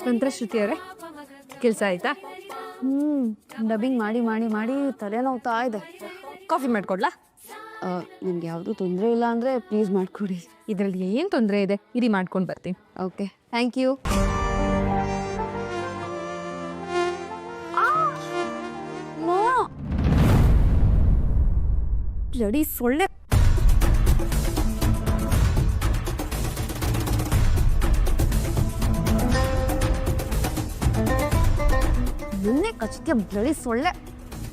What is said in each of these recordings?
ನಂತರ ಶ್ರುತಿ ಅವರೇ ಕೆಲಸ ಆಯ್ತಾ? ಡಬ್ಬಿಂಗ್ ಮಾಡಿ ಮಾಡಿ ಮಾಡಿ ತಲೆನೋವ್ತಾ ಇದೆ. ಕಾಫಿ ಮಾಡ್ಕೊಡ್ಲಾ? ನಿಮ್ಗೆ ಯಾವುದೂ ತೊಂದರೆ ಇಲ್ಲ ಅಂದರೆ ಪ್ಲೀಸ್ ಮಾಡಿಕೊಡಿ. ಇದರಲ್ಲಿ ಏನು ತೊಂದರೆ ಇದೆ? ಇರಿ ಮಾಡ್ಕೊಂಡು ಬರ್ತೀನಿ. Okay, thank you. ಬ್ಲಡಿ ಸೊಳ್ಳೆ. ನಿನ್ನೆ ಕಚ್ಚಿಗೆ ಬ್ಲಡಿ ಸೊಳ್ಳೆ.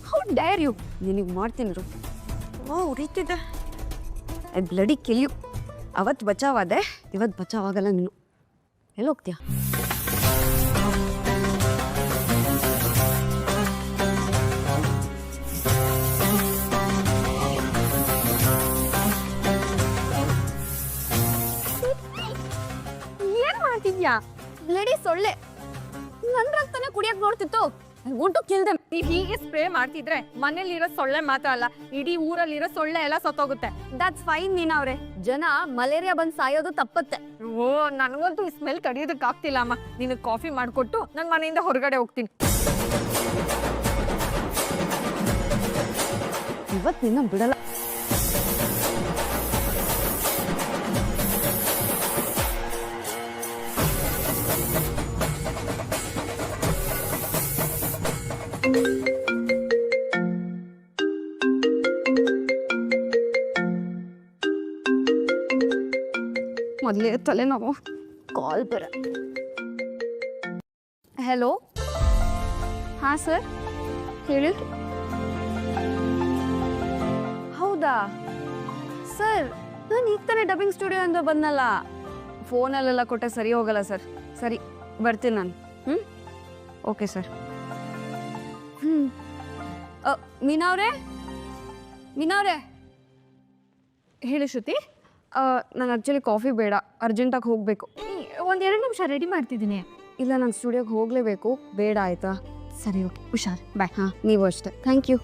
How dare you? ನಿನಗೆ ಮಾಡ್ತೀನಿ. ಉರಿತಿದ್ದೆ. I bloody kill you. ಅವತ್ತು ಬಚಾವಾದೆ, ಇವತ್ತು ಬಚಾವಾಗಲ್ಲ ನೀನು. ಎಲ್ಲಿ ಹೋಗ್ತೀಯಾ? ಏನ್ ಮಾಡ್ತಿದ್ಯಾ? ಬ್ಲಡಿ ಸೊಳ್ಳೆ ನನ್ನ ರಕ್ತನ ಕುಡಿಯಕ್ ನೋಡ್ತಿತ್ತು. ಉಂಟು ಕಿಲ್ದೆ. ನೀವ್ ಹೀಗೆ ಸ್ಪ್ರೇ ಮಾಡ್ತಿದ್ರೆ ಮನೇಲಿರೋ ಸೊಳ್ಳೆ ಮಾತ್ರ ಅಲ್ಲ, ಇಡೀ ಊರಲ್ಲಿರೋ ಸೊಳ್ಳೆ ಎಲ್ಲ ಸತ್ತೋಗುತ್ತೆ. ದಟ್ಸ್ ಫೈನ್ ಮೀನಾ ಅವ್ರೆ. ಜನ ಮಲೇರಿಯಾ ಬಂದು ಸಾಯೋದು ತಪ್ಪತ್ತೆ. ಓ, ನನಗಂತೂ ಈ ಸ್ಮೆಲ್ ತಡೆಯೋದಕ್ಕೆ ಆಗ್ತಿಲ್ಲ ಅಮ್ಮ. ನಿನಗೆ ಕಾಫಿ ಮಾಡಿಕೊಟ್ಟು ನನ್ನ ಮನೆಯಿಂದ ಹೊರಗಡೆ ಹೋಗ್ತೀನಿ. ಇವತ್ತು ನಿನ್ನ ಬಿಡಲ್ಲ. ಮೊದಲೇ ತಲೆನೋವು. ಕಾಲ್ ಬರ. ಹಲೋ, ಹಾಂ ಸರ್, ಹೇಳಿ. ಹೌದಾ ಸರ್, ನಾನು ಈಗ ತಾನೇ ಡಬ್ಬಿಂಗ್ ಸ್ಟುಡಿಯೋ ಅಂತ ಬಂದಲ್ಲ. ಫೋನಲ್ಲೆಲ್ಲ ಕೊಟ್ಟೆ ಸರಿ ಹೋಗಲ್ಲ ಸರ್. ಸರಿ, ಬರ್ತೀನಿ ನಾನು. Okay sir. ಮೀನಾ ಅವರೇ, ಮೀನಾ ಅವರೇ. ಹೇಳಿ ಶ್ರುತಿ. ನಾನು ಆ್ಯಕ್ಚುಲಿ ಕಾಫಿ ಬೇಡ, ಅರ್ಜೆಂಟಾಗಿ ಹೋಗಬೇಕು. ಒಂದೆರಡು ನಿಮಿಷ ರೆಡಿ ಮಾಡ್ತಿದ್ದೀನಿ. ಇಲ್ಲ, ನಾನು ಸ್ಟುಡಿಯೋಗೆ ಹೋಗಲೇಬೇಕು. ಬೇಡ ಆಯಿತಾ? ಸರಿ, ಓಕೆ, ಹುಷಾರ್, ಬಾಯ್. ಹಾಂ, ನೀವು ಅಷ್ಟೇ. Thank you.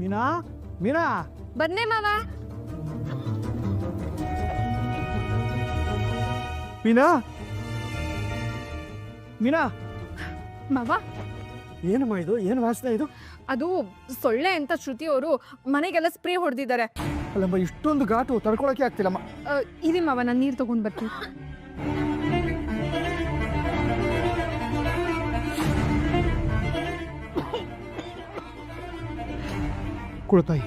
ಮೀನಾ, ಮೀನಾ, ಬನ್ನೇ ಮಾವ. ಮೀನಾ, ಮೀನಾ. ಮಾವ, ಏನಮ್ಮ ಇದು? ಏನು ವಾಸನೆ ಇದು? ಅದು ಸೊಳ್ಳೆ ಅಂತ ಶ್ರುತಿ ಅವರು ಮನೆಗೆಲ್ಲ ಸ್ಪ್ರೇ ಹೊಡೆದಿದ್ದಾರೆ. ಅಲ್ಲಮ್ಮ, ಇಷ್ಟೊಂದು ಘಾಟು ತಡ್ಕೊಳಕ್ಕೆ ಆಗ್ತಿಲ್ಲಮ್ಮ. ಇರಿ ಮಾವ, ನಾನು ನೀರು ತಗೊಂಡು ಬರ್ತೀನಿ. ಕೊಡ್ತಾಯಿ.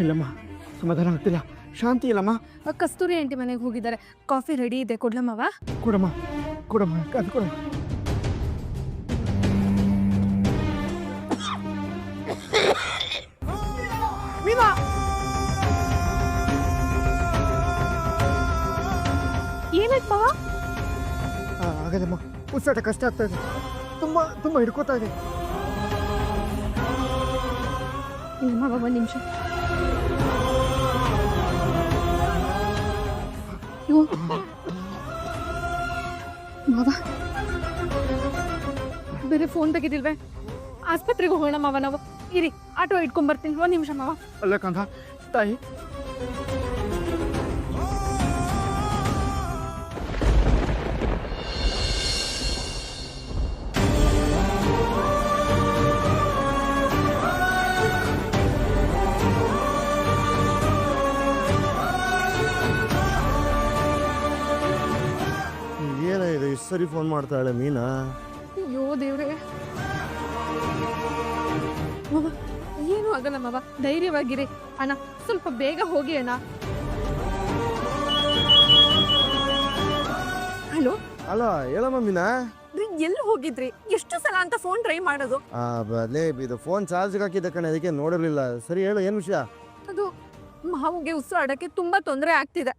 ಇಲ್ಲಮ್ಮ, ಸಮಾಧಾನ ಆಗ್ತಿಲ್ಲ, ಶಾಂತಿ ಇಲ್ಲಮ್ಮ. ಕಸ್ತೂರಿ ಆಂಟಿ ಮನೆಗೆ ಹೋಗಿದ್ದಾರೆ. ಕಾಫಿ ರೆಡಿ ಇದೆ, ಕೊಡ್ಲ ಮಾವ? ಕೊಡಮ್ಮ, ಕೊಡಮ್ಮ, ಅದು ಕೊಡಮ್ಮ. ಮೀನಾ, ಏನಾಯ್ತು ಮಾವ? ಆಗದಮ್ಮ, ಉಸಿರಾಟ ಕಷ್ಟ ಆಗ್ತಾ ಇದೆ. ತುಂಬಾ ತುಂಬಾ ಹಿಡ್ಕೋತಾ ಇದೆ. ಇಲ್ಲ ಮಾವ, ಒಂದು ನಿಮಿಷ. ಮಾವ, ಬೇರೆ ಫೋನ್ ತೆಗೆದಿಲ್ವೇ? ಆಸ್ಪತ್ರೆಗೆ ಹೋಗೋಣ ಮಾವ ನಾವು. ಇರಿ, ಆಟೋ ಇಟ್ಕೊಂಡ್ಬರ್ತೀನಿ. ಒಂದು ನಿಮಿಷ ಮಾವ. ಅಲ್ಲ ಕಂದ, ತಾಯಿ. ಏನಾಗಿದೆ? ಇಷ್ಟು ಸರಿ ಫೋನ್ ಮಾಡ್ತಾಳೆ ಮೀನಾ. ಅಯ್ಯೋ ದೇವ್ರೆ. ಮಾವ, ಏನು ಆಗಲ್ಲ ಮಾವ, ಧೈರ್ಯವಾಗಿರಿ. ಅಣ್ಣ, ಸ್ವಲ್ಪ ಬೇಗ ಹೋಗಿ ಅಣ್ಣ. ಹಲೋ. ಅಲ್ಲ, ಹೇಳಮ್ಮ ಮೀನಾ. ಎಲ್ಲಿ ಹೋಗಿದ್ರಿ? ಎಷ್ಟು ಸಲ ಅಂತ ಫೋನ್ ಟ್ರೈ ಮಾಡೋದು? ಬದಲೇ ಇದು ಫೋನ್ ಚಾರ್ಜ್ಗೆ ಹಾಕಿದ್ದ ಕಣೆ, ಅದಕ್ಕೆ ನೋಡಿರ್ಲಿಲ್ಲ. ಸರಿ ಹೇಳು, ಏನು ವಿಷಯ? ಅದು ಮಾವುಗೆ ಉಸಿರಾಡಕ್ಕೆ ತುಂಬಾ ತೊಂದರೆ ಆಗ್ತಿದೆ.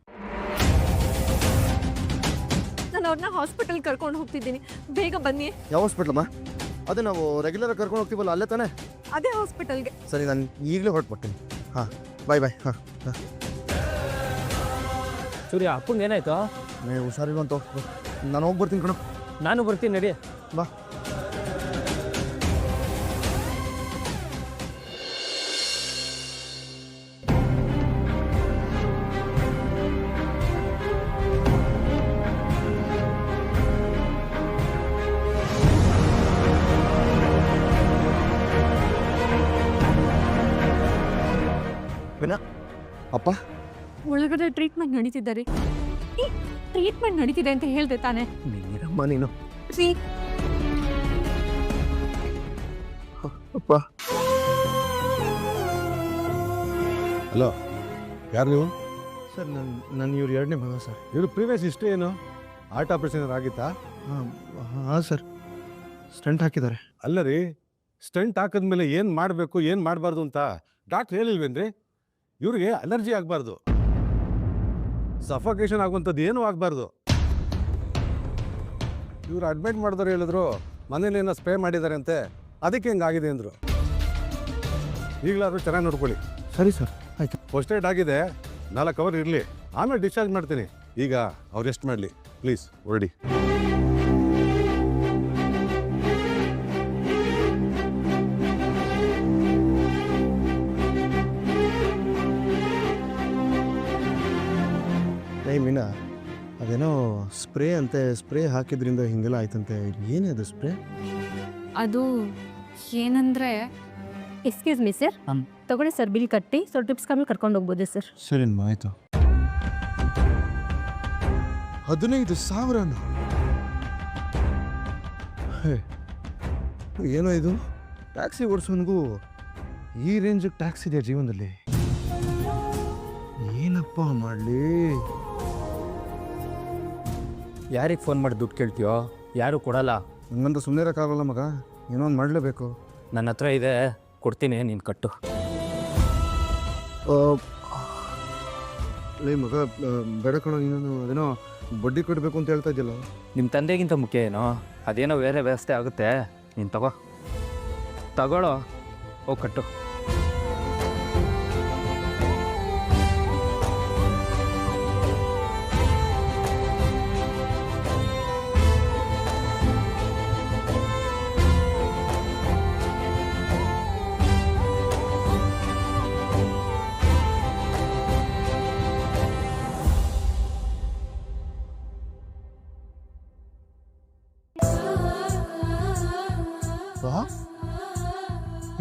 ನಾನು ಅವ್ರನ್ನ ಹಾಸ್ಪಿಟಲ್ ಕರ್ಕೊಂಡು ಹೋಗ್ತಿದ್ದೀನಿ, ಬೇಗ ಬನ್ನಿ. ಯಾವ ಹಾಸ್ಪಿಟ್ಲಮ್ಮ? ಅದೇ ನಾವು ರೆಗ್ಯುಲರ್ ಕರ್ಕೊಂಡು ಹೋಗ್ತೀವಲ್ಲ, ಅಲ್ಲೇ ತಾನೇ? ಅದೇ ಹಾಸ್ಪಿಟಲ್ಗೆ. ಸರಿ, ನಾನು ಈಗಲೇ ಹೊರಟ್ಬಿಡ್ತೀನಿ. ಹಾಂ, ಬಾಯ್ ಬಾಯ್. ಹಾಂ ಹಾಂ. ಸೂರ್ಯ, ಅಪ್ಪಂಗೆ ಏನಾಯ್ತು? ನೀವು ಹುಷಾರಿಲ್ವಂತ, ನಾನು ಹೋಗಿ ಬರ್ತೀನಿ ಕಣೋ. ನಾನು ಬರ್ತೀನಿ, ನಡಿ. ಬಾ. ಅಪ್ಪ, ಒಳಗಡೆ ಟ್ರೀಟ್ಮೆಂಟ್ ನಡೀತಿದ್ದಾರೆ. ಈ ಟ್ರೀಟ್ಮೆಂಟ್ ನಡೀತಿದೆ ಅಂತ ಹೇಳ್ದೆ ತಾನೆ? ನೀನಮ್ಮ ನೀನು. ರೀ, ಅಪ್ಪ. ಹಲೋ, ಯಾರು ನೀವು? ಸರ್, ನಾನು ಇವ್ರು ಎರಡನೇ ಮಗ ಸರ್. ಇವರು ಪ್ರೀವಿಯಸ್ ಹಿಸ್ಟ್ರಿ ಏನು? ಹಾರ್ಟ್ ಆಪರೇಷನ್ ಆಗಿತ್ತಾ? ಹಾಂ ಸರ್, ಸ್ಟಂಟ್ ಹಾಕಿದ್ದಾರೆ. ಅಲ್ಲ ರೀ, ಸ್ಟಂಟ್ ಹಾಕಿದ್ಮೇಲೆ ಏನು ಮಾಡಬೇಕು ಏನು ಮಾಡಬಾರ್ದು ಅಂತ ಡಾಕ್ಟ್ರ್ ಹೇಳಿಲ್ವೇನ್ರಿ? ಇವ್ರಿಗೆ ಅಲರ್ಜಿ ಆಗಬಾರ್ದು, ಸಫೋಕೇಶನ್ ಆಗುವಂಥದ್ದು ಏನೂ ಆಗಬಾರ್ದು. ಇವ್ರು ಅಡ್ಮಿಟ್ ಮಾಡಿದವ್ರು ಹೇಳಿದ್ರು ಮನೇಲಿ ಏನೋ ಸ್ಪ್ರೇ ಮಾಡಿದ್ದಾರೆ ಅಂತೆ, ಅದಕ್ಕೆ ಹಿಂಗಾಗಿದೆ ಅಂದರು. ಈಗಲಾದ್ರೂ ಚೆನ್ನಾಗಿ ನೋಡ್ಕೊಳ್ಳಿ. ಸರಿ ಸರ್, ಆಯಿತು. ಫಸ್ಟ್ ಏಡ್ ಆಗಿದೆ, 4 ಅವರ್ ಇರಲಿ, ಆಮೇಲೆ ಡಿಸ್ಚಾರ್ಜ್ ಮಾಡ್ತೀನಿ. ಈಗ ಅವ್ರು ರೆಸ್ಟ್ ಮಾಡಲಿ, ಪ್ಲೀಸ್ ಹೊರಡಿ. ಮೀನಾ, ಅದೇನೋ ಸ್ಪ್ರೇ ಅಂತೆ, ಸ್ಪ್ರೇ ಹಾಕಿದ್ರಿಂದ ಹಿಂಗೆಲ್ಲ ಆಯ್ತಂತೆ. ಏನೇ ಅದು ಸ್ಪ್ರೇ? ಅದು ಏನಂದ್ರೆ, ಎಕ್ಸ್ಕ್ಯೂಸ್ ಮೀ ಸರ್, ತಗೊಳ್ಳಿ ಸರ್, ಬಿಲ್ ಕಟ್ಟಿ. ಸ್ವಲ್ಪ ಟಿಪ್ಸ್ ಕಮ್ಮಿ ಕರ್ಕೊಂಡು ಹೋಗ್ಬೋದು ಸರ್. ಸರಿನಮ್ಮ, ಆಯಿತು. 15,000? ಏನೋ ಇದು, ಟ್ಯಾಕ್ಸಿ ಓಡಿಸೋನ್ಗೂ ಈ ರೇಂಜಿಗೆ ಟ್ಯಾಕ್ಸ್ ಇದೆಯಾ ಜೀವನದಲ್ಲಿ? ಏನಪ್ಪ ಮಾಡಲಿ? ಯಾರಿಗೆ ಫೋನ್ ಮಾಡಿ ದುಡ್ಡು ಕೇಳ್ತೀಯೋ? ಯಾರು ಕೊಡಲ್ಲ. ಹಂಗಂತ ಸುಮ್ಮನೆ ಇರೋಕ್ಕಾಗಲ್ಲ ಮಗ, ಏನೋ ಒಂದು ಮಾಡಲೇಬೇಕು. ನನ್ನ ಹತ್ರ ಇದೆ, ಕೊಡ್ತೀನಿ, ನೀನು ಕಟ್ಟು. ಲೇ ಮಗ, ಬೇಡ ಕಣೋ, ನೀನು ಅದೇನೋ ಬಡ್ಡಿ ಕಟ್ಟಬೇಕು ಅಂತ ಹೇಳ್ತಾ ಇದ್ದಿಲ್ಲ? ನಿಮ್ಮ ತಂದೆಗಿಂತ ಮುಖ್ಯ ಏನೋ, ಅದೇನೋ ಬೇರೆ ವ್ಯವಸ್ಥೆ ಆಗುತ್ತೆ, ನೀನು ತಗೊಳ್ಳೋ, ಹೋಗಿ ಕಟ್ಟು.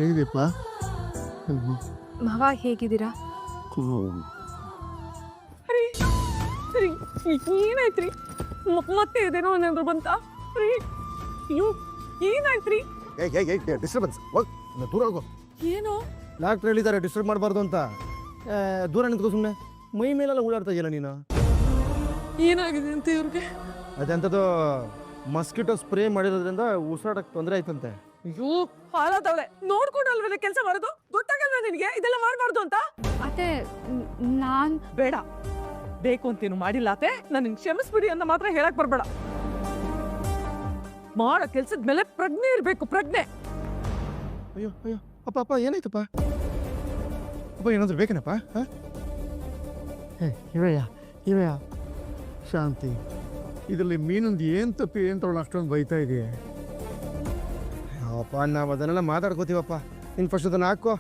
ಹೇಗಿದೆಯಪ್ಪ? ಮಾವ, ಹೇಗಿದ್ದೀರಾ? ಏನಾಯ್ತ್ರಿ? ಮತ್ತೆ ಇದೇನೋ ಏನಾದ್ರು ಬಂತ? ಏನಾಯ್ತ್ರಿ? ಡಿಸ್ಟರ್ಬೆನ್ಸ್, ದೂರ ಹೋಗು. ಏನು? ಡಾಕ್ಟ್ರ್ ಹೇಳಿದ್ದಾರೆ ಡಿಸ್ಟರ್ಬ್ ಮಾಡಬಾರ್ದು ಅಂತ. ದೂರ ನಿಂತ್ಕೋ ಸುಮ್ಮನೆ. ಮೈ ಮೇಲೆಲ್ಲ ಓಡಾಡ್ತಾ ಇದೆಯಲ್ಲ ನೀನು. ಏನಾಗಿದೆ ಅಂತ ಇವ್ರಿಗೆ? ಅದೆಂಥದ್ದು ಮಸ್ಕಿಟೋ ಸ್ಪ್ರೇ ಮಾಡಿರೋದ್ರಿಂದ ಉಸಿರಾಟಕ್ಕೆ ತೊಂದರೆ ಆಯ್ತಂತೆ. ಅಯ್ಯೋ, ಹಾಳಾದವಳೆ. ನೋಡ್ಕೊಂಡಲ್ವೇ ಕೆಲಸ ಮಾಡೋದು? ಗೊತ್ತಾಗಲ್ವ ನಿನಗೆ ಇದೆಲ್ಲ ಮಾಡಬಾರ್ದು ಅಂತ? ಅತ್ತೆ, ನಾನ್ ಬೇಡ, ಬೇಕು ಅಂತೇನು ಮಾಡಿಲ್ಲ ಅತ್ತೆ. ನನ್ನ ಕ್ಷಮಿಸ್ಬಿಡಿ ಅಂತ ಮಾತ್ರ ಹೇಳಕ್ ಬರ್ಬೇಡ. ಮಾಡೋ ಕೆಲ್ಸದ ಮೇಲೆ ಪ್ರಜ್ಞೆ ಇರ್ಬೇಕು, ಪ್ರಜ್ಞೆ. ಅಯ್ಯೋ ಅಯ್ಯೋ, ಅಪ್ಪ ಏನಾಯ್ತಪ್ಪ? ಅಪ್ಪ ಏನಾದ್ರು ಬೇಕೇನಪ್ಪ? ಇವಯ್ಯ ಶಾಂತಿ, ಇದರಲ್ಲಿ ಮೀನೊಂದು ಏನು ತಪ್ಪಿ ಏನು ತಗೊಳ್ಳೋ ಅಷ್ಟೊಂದು ಬೈತಾ ಇದೆಯೇ? ಅಪ್ಪ, ನಾವು ಅದನ್ನೆಲ್ಲ ಮಾತಾಡ್ಕೋತೀವಪ್ಪ. ನೀನು ಫಸ್ಟ್ ಅದನ್ನು ಹಾಕೋ,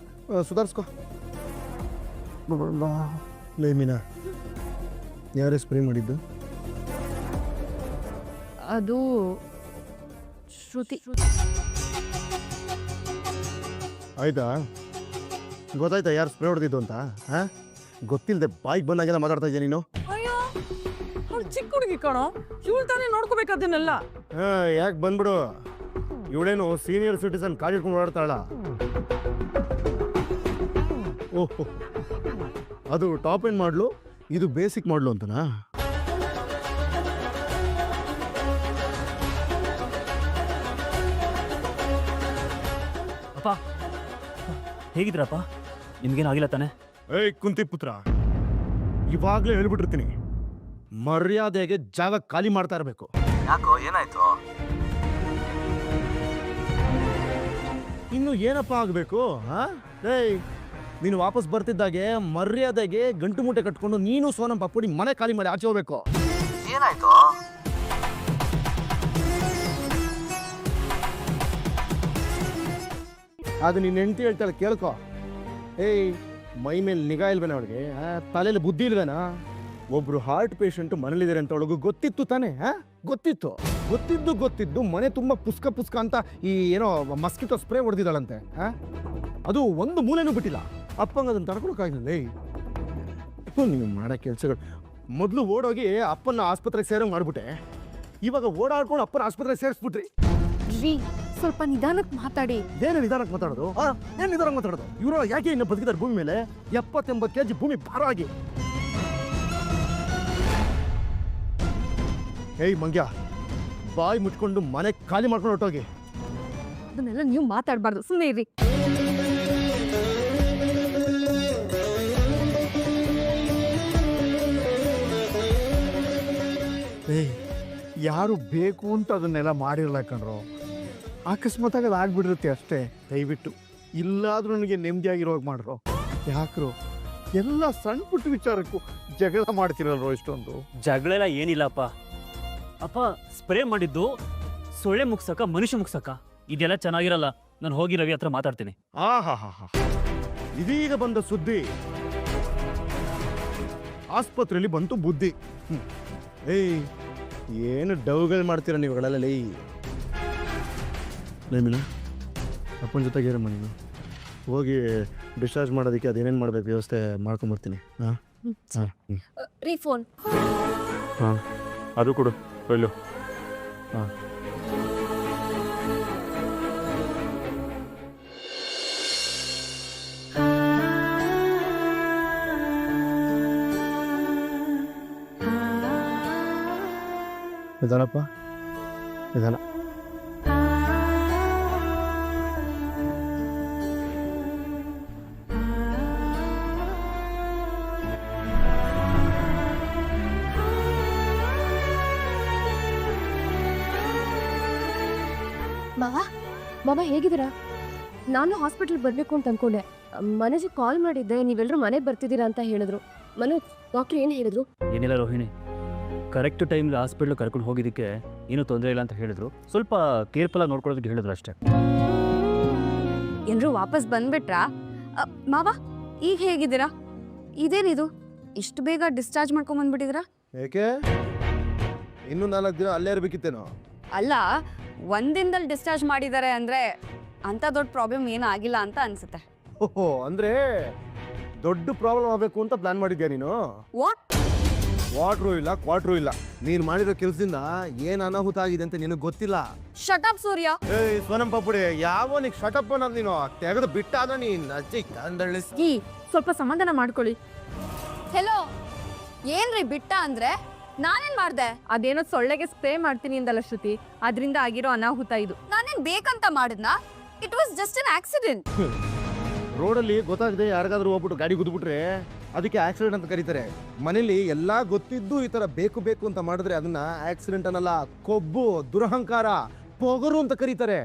ಸುಧಾರಿಸ್ಕೋ. ಲೇ ಮೀನಾ, ಯಾರೇ ಸ್ಪ್ರೇ ಮಾಡಿದ್ದು? ಅದು ಶ್ರುತಿ. ಆಯ್ತಾ? ಗೊತ್ತಾಯ್ತಾ ಯಾರು ಸ್ಪ್ರೇ ಹೊಡೆದಿದ್ದು ಅಂತ? ಹಾಂ, ಗೊತ್ತಿಲ್ಲದೆ ಬಾಯಿಗೆ ಬಂದಾಗೆಲ್ಲ ಮಾತಾಡ್ತಾ ಇದೆಯಾ ನೀನು? ಅಯ್ಯೋ, ಅವ್ಳು ಚಿಕ್ಕ ಹುಡುಗಿ ಕಣೋ, ಇವಳು ತಾನೇ ನೋಡ್ಕೋಬೇಕದನ್ನೆಲ್ಲ. ಯಾಕೆ ಬಂದ್ಬಿಡು, ಇವಳೇನು ಸೀನಿಯರ್ ಸಿಟಿಸನ್ ಕಾರ್ ಇಟ್ಕೊಂಡು ಓಡಾಡ್ತಾಳ? ಓಹೋ, ಅದು ಟಾಪ್ ಎಂಡ್ ಮಾಡ್ಲು, ಇದು ಬೇಸಿಕ್ ಮಾಡ್ಲು ಅಂತನಾ? ಅಪ್ಪ, ಹೇಗಿದ್ರಪ್ಪ? ನಿಮ್ಗೇನು ಆಗಿಲ್ಲ ತಾನೆ? ಏಯ್ ಕುಂತಿ ಪುತ್ರ, ಇವಾಗಲೇ ಹೇಳ್ಬಿಟ್ಟಿರ್ತೀನಿ, ಮರ್ಯಾದೆಗೆ ಜಾಗ ಖಾಲಿ ಮಾಡ್ತಾ ಇರಬೇಕು. ಯಾಕೋ ಏನಾಯ್ತು? ಇನ್ನು ಏನಪ್ಪ ಆಗಬೇಕು? ಏಯ್, ನೀನು ವಾಪಸ್ ಬರ್ತಿದ್ದಾಗೆ ಮರ್ಯಾದೆಗೆ ಗಂಟು ಮೂಟೆ ಕಟ್ಕೊಂಡು ನೀನು ಸೋನಂ ಪಪ್ಪುಡಿ ಮನೆ ಖಾಲಿ ಮಾಡಿ ಆಚೆ ಹೋಗ್ಬೇಕು. ಏನಾಯ್ತು? ಅದು ನಿನ್ನ ಹೆಂಡತಿ ಹೇಳ್ತಾಳೆ ಕೇಳ್ಕೊ. ಏಯ್, ಮೈ ಮೇಲೆ ನಿಗಾ ಇಲ್ವೇನ ಅವಳಿಗೆ? ತಲೆಯಲ್ಲಿ ಬುದ್ಧಿ ಇಲ್ವೇನಾ? ಒಬ್ರು ಹಾರ್ಟ್ ಪೇಷಂಟ್ ಮನೇಲಿದ್ದಾರೆ ಅಂತ ಅವಳಿಗೂ ಗೊತ್ತಿತ್ತು ತಾನೇ? ಗೊತ್ತಿದ್ದು ಮನೆ ತುಂಬ ಪುಸ್ಕ ಅಂತ ಈ ಏನೋ ಮಸ್ಕಿಟೋ ಸ್ಪ್ರೇ ಹೊಡೆದಿದ್ದಾಳಂತೆ. ಅದು ಒಂದು ಮೂಲೆನೂ ಬಿಟ್ಟಿಲ್ಲ. ಅಪ್ಪಂಗೆ ಅದನ್ನು ತಡ್ಕೊಳಕ್ಕಾಗಿಲ್ಲ. ನೀವು ಮಾಡೋ ಕೆಲಸಗಳು ಮೊದಲು ಓಡೋಗಿ ಅಪ್ಪನ ಆಸ್ಪತ್ರೆಗೆ ಸೇರೋಂಗೆ ಮಾಡ್ಬಿಟ್ಟೆ. ಇವಾಗ ಓಡಾಡ್ಕೊಂಡು ಅಪ್ಪನ ಆಸ್ಪತ್ರೆಗೆ ಸೇರಿಸ್ಬಿಟ್ರಿ. ರೀ, ಸ್ವಲ್ಪ ನಿಧಾನಕ್ಕೆ ಮಾತಾಡಿ. ಏನು ನಿಧಾನಕ್ಕೆ ಮಾತಾಡೋದು? ಏನು ನಿಧಾನಕ್ಕೆ ಮಾತಾಡೋದು? ಇವರು ಯಾಕೆ ಇನ್ನು ಬದುಕಿದ್ದಾರೆ ಭೂಮಿ ಮೇಲೆ? 70-80 kg ಭೂಮಿ ಭಾರ ಆಗಿ. ಏಯ್ ಮಂಗ್ಯ, ಬಾಯಿ ಮುಚ್ಕೊಂಡು ಮನೆ ಖಾಲಿ ಮಾಡ್ಕೊಂಡು ಹೊಟ್ಟೋಗಿ. ಅದನ್ನೆಲ್ಲ ನೀವು ಮಾತಾಡಬಾರ್ದು, ಸುಮ್ಮನೆ ಇರಿ. ಏಯ್, ಯಾರು ಬೇಕು ಅಂತ ಅದನ್ನೆಲ್ಲ ಮಾಡಿರಲ್ಲ ಕಣ್ರು. ಅಕಸ್ಮಾತಾಗಿ ಅದು ಆಗ್ಬಿಟ್ಟಿರುತ್ತೆ ಅಷ್ಟೇ. ದಯವಿಟ್ಟು ಇಲ್ಲಾದ್ರೂ ನನಗೆ ನೆಮ್ಮದಿಯಾಗಿರೋಗಿ ಮಾಡ್ರು. ಯಾಕ್ರು ಎಲ್ಲ ಸಣ್ಣ ಪುಟ್ಟ ವಿಚಾರಕ್ಕೂ ಜಗಳ ಮಾಡ್ತಿರಲ್ರೋ ಇಷ್ಟೊಂದು? ಜಗಳ ಏನಿಲ್ಲಪ್ಪ. ಅಪ್ಪ ಸ್ಪ್ರೇ ಮಾಡಿದ್ದು ಸೊಳ್ಳೆ ಮುಗ್ಸಕ್ಕ, ಮನುಷ್ಯ ಮುಗ್ಸಕ್ಕ. ಇದೆಲ್ಲ ಚೆನ್ನಾಗಿರಲ್ಲ. ನಾನು ಹೋಗಿ ರವಿ ಹತ್ರ ಮಾತಾಡ್ತೀನಿ. ಆಹಾ, ಇದೀಗ ಬಂದ ಸುದ್ದಿ. ಆಸ್ಪತ್ರೆಯಲ್ಲಿ ಬಂತು ಬುದ್ಧಿ. ಏಯ್, ಏನು ಡೌಗಳು ಮಾಡ್ತೀರ ನೀವುಗಳೆಲ್ಲ? ನೇಮಿನ ಅಪ್ಪನ ಜೊತೆಗೆ ಏರಮ್ಮ ನೀನು. ಹೋಗಿ ಡಿಸ್ಚಾರ್ಜ್ ಮಾಡೋದಕ್ಕೆ ಅದೇನೇನು ಮಾಡ್ಬೇಕು ವ್ಯವಸ್ಥೆ ಮಾಡ್ಕೊಂಬರ್ತೀನಿ. ರೀ, ಫೋನ್. ಅದು ಕೊಡು ಒಳ್ಳು. ನಿಧಾನಪ್ಪ, ನಿಧಾನ. ಮಾವ ಹೇಗಿದ್ದೀರಾ? ನಾನು ಹಾಸ್ಪಿಟಲ್ ಬರಬೇಕು ಅಂತ ಅನ್ಕೊಂಡೆ. ಮನೆಗೆ ಕಾಲ್ ಮಾಡಿದ್ದೆ, ನೀವೆಲ್ಲರೂ ಮನೆಗೆ ಬರ್ತಿದ್ದೀರಾ ಅಂತ ಹೇಳಿದ್ರು. ಮನೋಜ್, ಡಾಕ್ಟರ್ ಏನು ಹೇಳಿದ್ರು? ಏನಿಲ್ಲ ರೋಹಿಣಿ, ಕರೆಕ್ಟ್ ಟೈಮ್ಗೆ ಹಾಸ್ಪಿಟ್ಲ್ ಕರ್ಕೊಂಡು ಹೋಗಿದ್ದಕ್ಕೆ ಏನೂ ತೊಂದರೆ ಇಲ್ಲ ಅಂತ ಹೇಳಿದ್ರು. ಸ್ವಲ್ಪ ಕೇರ್ಫುಲ್ ಆಗಿ ನೋಡ್ಕೊಳ್ಳೋದಕ್ಕೆ ಹೇಳಿದ್ರು ಅಷ್ಟೇ. ಎಲ್ಲರೂ ವಾಪಸ್ ಬಂದ್ಬಿಟ್ರಾ? ಮಾವ, ಈಗ ಹೇಗಿದ್ದೀರಾ? ಇದೇನಿದು ಇಷ್ಟು ಬೇಗ ಡಿಸ್ಚಾರ್ಜ್ ಮಾಡ್ಕೊಂಡ್ ಬಂದ್ಬಿಟ್ಟಿದ್ದೀರಾ? ಏಕೆ ಇನ್ನೂ 4 ದಿನ ಅಲ್ಲೇ ಇರ್ಬೇಕಿತ್ತೇನೋ? ಅಲ್ಲ, ಒಂದಿನದಲ್ಲಿ ಡಿಸ್ಚಾರ್ಜ್ ಮಾಡಿದ್ದಾರೆ ಅಂದ್ರೆ ಅಂತ ದೊಡ್ಡ ಪ್ರಾಬ್ಲಮ್ ಏನೂ ಆಗಿಲ್ಲ ಅಂತ ಅನ್ಸುತ್ತೆ. ಓಹೋ, ಅಂದ್ರೆ ದೊಡ್ಡ ಪ್ರಾಬ್ಲಮ್ ಆಗಬೇಕು ಅಂತ ಪ್ಲಾನ್ ಮಾಡಿದ್ಯಾ ನೀನು? ವಾಟ್ರೂ ಇಲ್ಲ, ಕ್ವಾಟ್ರೂ ಇಲ್ಲ. ನೀನು ಮಾಡಿರೋ ಕೆಲಸದಿಂದ ಏನು ಅನಾಹುತ ಆಗಿದೆ ಅಂತ ನಿನಗೆ ಗೊತ್ತಿಲ್ಲ. ಶಟ್ ಅಪ್ ಸೂರ್ಯ. ಏಯ್ ಸೋನಂ ಪಪ್ಪುಡಿ, ಯಾವ ನೀನು ಶಟಪ್ ಅನ್ನೋದು ನೀನು ತೆಗೆದು ಬಿಟ್ಟಾದ್ರೆ ನೀನು ಅಜ್ಜಿ ಕಂದಳಿಸಿ. ಈ ಸ್ವಲ್ಪ ಸಮಾಧಾನ ಮಾಡ್ಕೊಳ್ಳಿ. ಹೆಲೋ, ಏನ್ರಿ ಬಿಟ್ಟ ಅಂದ್ರೆ? ನಾನೇನ್ ಮಾಡ್ದೆ? ಅದೇನೋ ಸೊಳ್ಳೆಗೆ ಸ್ಪ್ರೇ ಮಾಡ್ತೀನಿ ಅಂದಲ್ಲ ಶ್ರುತಿ, ಅದರಿಂದ ಆಗಿರೋ ಅನಾಹುತ ಇದು. ನಾನೇನ್ ಬೇಕಂತ ಮಾಡಿದ್ನಾ? It was just an accident. ರೋಡಲ್ಲಿ ಗೊತ್ತಾಗದೆ ಯಾರಿಗಾದ್ರೂ ಹೋಗ್ಬಿಟ್ಟು ಗಾಡಿ ಗುದ್ಬಿಟ್ರೆ ಅದಕ್ಕೆ ಆಕ್ಸಿಡೆಂಟ್ ಅಂತ ಕರೀತಾರೆ. ಮನೇಲಿ ಎಲ್ಲ ಗೊತ್ತಿದ್ದು ಈ ತರ ಬೇಕು ಅಂತ ಮಾಡಿದ್ರೆ ಅದನ್ನ ಆಕ್ಸಿಡೆಂಟ್ ಅನ್ನಲ್ಲ, ಕೊಬ್ಬು, ದುರಹಂಕಾರ, ಪೊಗರು ಅಂತ ಕರೀತಾರೆ.